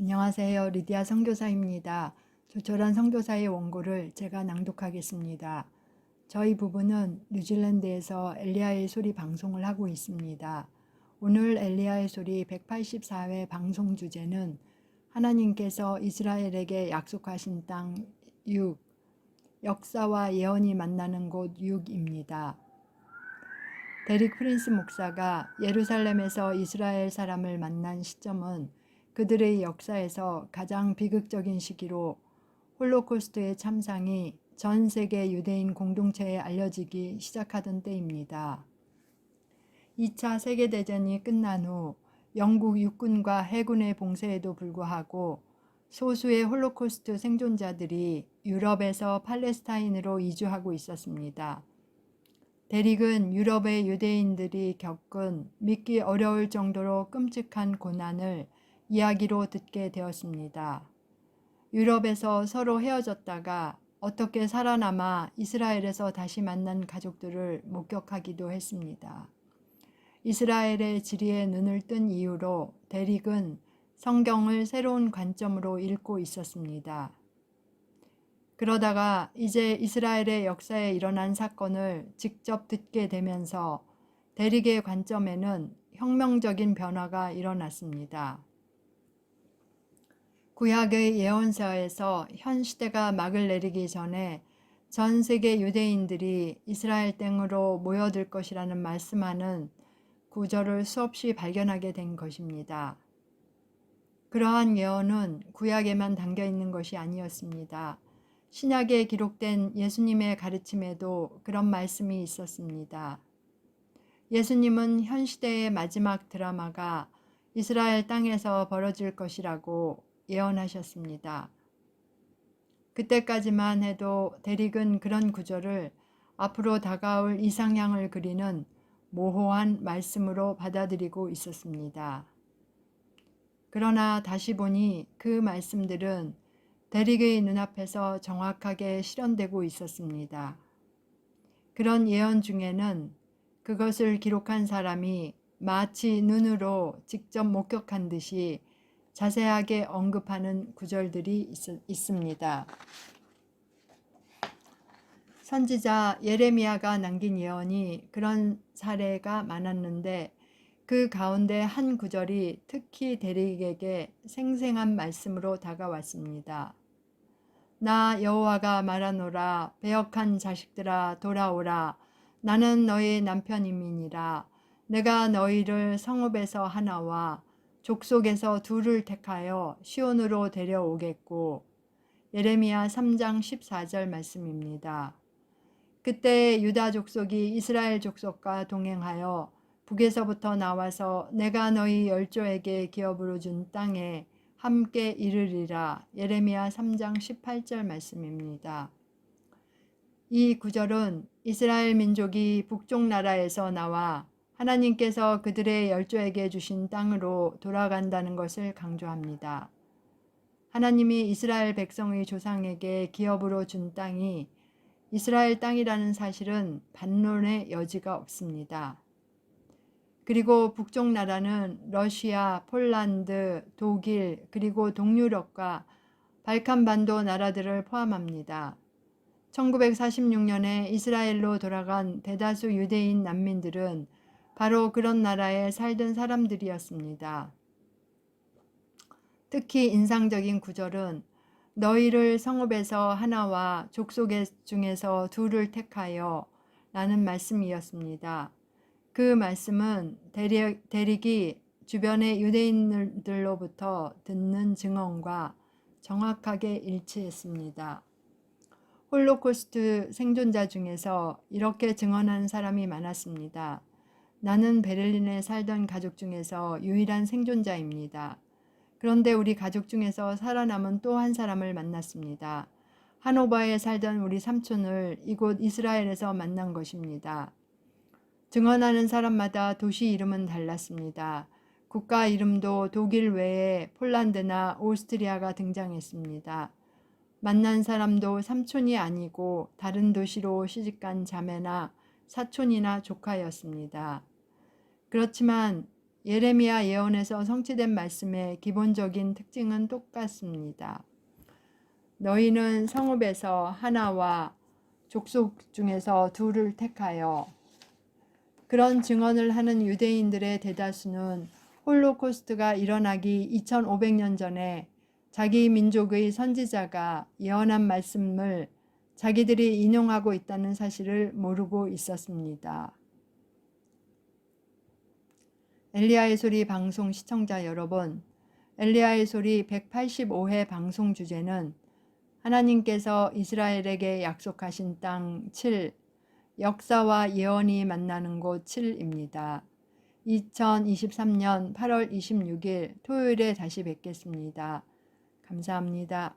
안녕하세요. 리디아 선교사입니다. 조촐한 선교사의 원고를 제가 낭독하겠습니다. 저희 부부는 뉴질랜드에서 엘리야의 소리 방송을 하고 있습니다. 오늘 엘리야의 소리 184회 방송 주제는 하나님께서 이스라엘에게 약속하신 땅 6, 역사와 예언이 만나는 곳 6입니다. 데릭 프린스 목사가 예루살렘에서 이스라엘 사람을 만난 시점은 그들의 역사에서 가장 비극적인 시기로 홀로코스트의 참상이 전 세계 유대인 공동체에 알려지기 시작하던 때입니다. 2차 세계대전이 끝난 후 영국 육군과 해군의 봉쇄에도 불구하고 소수의 홀로코스트 생존자들이 유럽에서 팔레스타인으로 이주하고 있었습니다. 데릭은 유럽의 유대인들이 겪은 믿기 어려울 정도로 끔찍한 고난을 이야기로 듣게 되었습니다. 유럽에서 서로 헤어졌다가 어떻게 살아남아 이스라엘에서 다시 만난 가족들을 목격하기도 했습니다. 이스라엘의 지리에 눈을 뜬 이후로 데릭은 성경을 새로운 관점으로 읽고 있었습니다. 그러다가 이제 이스라엘의 역사에 일어난 사건을 직접 듣게 되면서 데릭의 관점에는 혁명적인 변화가 일어났습니다. 구약의 예언서에서 현 시대가 막을 내리기 전에 전 세계 유대인들이 이스라엘 땅으로 모여들 것이라는 말씀하는 구절을 수없이 발견하게 된 것입니다. 그러한 예언은 구약에만 담겨 있는 것이 아니었습니다. 신약에 기록된 예수님의 가르침에도 그런 말씀이 있었습니다. 예수님은 현 시대의 마지막 드라마가 이스라엘 땅에서 벌어질 것이라고 예언하셨습니다. 그때까지만 해도 데릭은 그런 구절을 앞으로 다가올 이상향을 그리는 모호한 말씀으로 받아들이고 있었습니다. 그러나 다시 보니 그 말씀들은 데릭의 눈앞에서 정확하게 실현되고 있었습니다. 그런 예언 중에는 그것을 기록한 사람이 마치 눈으로 직접 목격한 듯이 자세하게 언급하는 구절들이 있습니다. 선지자 예레미야가 남긴 예언이 그런 사례가 많았는데 그 가운데 한 구절이 특히 데릭에게 생생한 말씀으로 다가왔습니다. 나 여호와가 말하노라. 배역한 자식들아 돌아오라. 나는 너희 남편임이니라. 내가 너희를 성읍에서 하나와 족속에서 둘을 택하여 시온으로 데려오겠고. 예레미야 3장 14절 말씀입니다. 그때 유다 족속이 이스라엘 족속과 동행하여 북에서부터 나와서 내가 너희 열조에게 기업으로 준 땅에 함께 이르리라. 예레미야 3장 18절 말씀입니다. 이 구절은 이스라엘 민족이 북쪽 나라에서 나와 하나님께서 그들의 열조에게 주신 땅으로 돌아간다는 것을 강조합니다. 하나님이 이스라엘 백성의 조상에게 기업으로 준 땅이 이스라엘 땅이라는 사실은 반론의 여지가 없습니다. 그리고 북쪽 나라는 러시아, 폴란드, 독일, 그리고 동유럽과 발칸반도 나라들을 포함합니다. 1946년에 이스라엘로 돌아간 대다수 유대인 난민들은 바로 그런 나라에 살던 사람들이었습니다. 특히 인상적인 구절은 너희를 성읍에서 하나와 족속 중에서 둘을 택하여 라는 말씀이었습니다. 그 말씀은 데릭이 주변의 유대인들로부터 듣는 증언과 정확하게 일치했습니다. 홀로코스트 생존자 중에서 이렇게 증언한 사람이 많았습니다. 나는 베를린에 살던 가족 중에서 유일한 생존자입니다. 그런데 우리 가족 중에서 살아남은 또 한 사람을 만났습니다. 하노바에 살던 우리 삼촌을 이곳 이스라엘에서 만난 것입니다. 증언하는 사람마다 도시 이름은 달랐습니다. 국가 이름도 독일 외에 폴란드나 오스트리아가 등장했습니다. 만난 사람도 삼촌이 아니고 다른 도시로 시집간 자매나 사촌이나 조카였습니다. 그렇지만 예레미야 예언에서 성취된 말씀의 기본적인 특징은 똑같습니다. 너희는 성읍에서 하나와 족속 중에서 둘을 택하여. 그런 증언을 하는 유대인들의 대다수는 홀로코스트가 일어나기 2500년 전에 자기 민족의 선지자가 예언한 말씀을 자기들이 인용하고 있다는 사실을 모르고 있었습니다. 엘리야의 소리 방송 시청자 여러분, 엘리야의 소리 185회 방송 주제는 하나님께서 이스라엘에게 약속하신 땅 7, 역사와 예언이 만나는 곳 7입니다. 2023년 8월 26일 토요일에 다시 뵙겠습니다. 감사합니다.